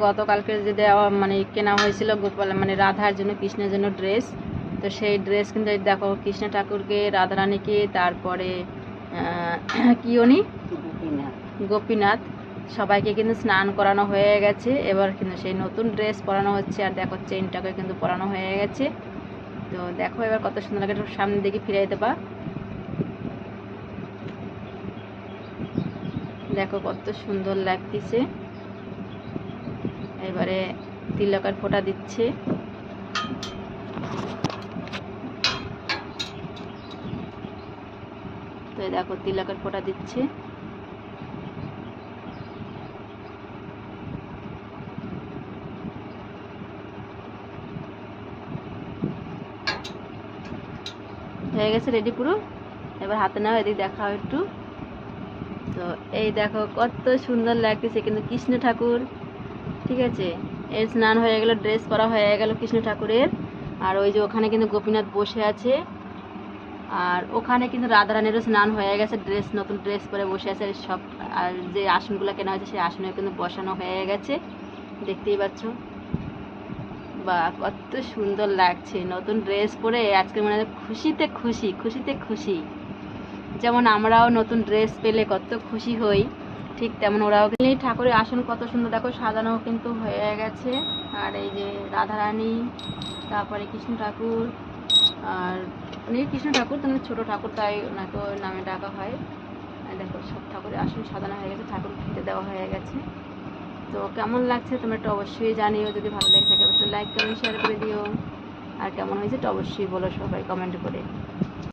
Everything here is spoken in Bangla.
গতকালকে যে দেওয়া মানে কেনা হয়েছিল গোপাল মানে রাধার জন্য কৃষ্ণের জন্য ড্রেস, তো সেই ড্রেস কিন্তু দেখো কৃষ্ণ ঠাকুরকে, রাধারানীকে, তারপরে কি উনি গোপীনাথ সবাইকে কিন্তু স্নান করানো হয়ে গেছে। এবার কিন্তু সেই নতুন ড্রেস পরানো হচ্ছে, আর দেখো চেনটাকে কিন্তু পরানো হয়ে গেছে। তো দেখো এবার কত সুন্দর লাগে, একটু সামনের দিকে ফিরে যেতে পা, দেখো কত সুন্দর লাগতেছে। এবারে তিলকের ফোঁটা দিচ্ছে। তো দেখো তিলকের ফোঁটা দিচ্ছে। হয়ে গেছে রেডি পুরো। এবার হাতে নাও, এদিকে দেখাও একটু। তো এই দেখো কত সুন্দর লাগতেছে কিন্তু কৃষ্ণ ঠাকুর, ঠিক আছে। এর স্নান হয়ে গেল, ড্রেস পরা হয়ে গেল কৃষ্ণ ঠাকুরের। আর ওই যে ওখানে কিন্তু গোপীনাথ বসে আছে, আর ওখানে কিন্তু রাধারানীরও স্নান হয়ে গেছে, ড্রেস নতুন ড্রেস পরে বসে আছে সব। আর যে আসনগুলো কেনা হয়েছে সেই আসনে কিন্তু বসানো হয়ে গেছে, দেখতেই পাচ্ছ। বা কত সুন্দর লাগছে নতুন ড্রেস পরে, আজকে মানে খুশিতে খুশি, খুশিতে খুশি। যেমন আমরাও নতুন ড্রেস পেলে কত খুশি হই, ঠিক তেমন ওরাও। ঠাকুরের আসন কত সুন্দর দেখো সাজানো কিন্তু হয়ে গেছে। আর এই যে রাধারানী, তারপরে কৃষ্ণ ঠাকুর, আর উনি কৃষ্ণ ঠাকুর তো ছোটো ঠাকুর, তাই ওনাকে ওই নামে ডাকা হয়। দেখো সব ঠাকুরের আসন সাজানো হয়ে গেছে, ঠাকুর খেতে দেওয়া হয়ে গেছে। তো কেমন লাগছে তোমরা একটু অবশ্যই জানিও, যদি ভালো লেগে থাকে অবশ্যই লাইক কমেন্ট শেয়ার করে দিও। আর কেমন হয়েছে একটু অবশ্যই বলো সবাই কমেন্ট করে।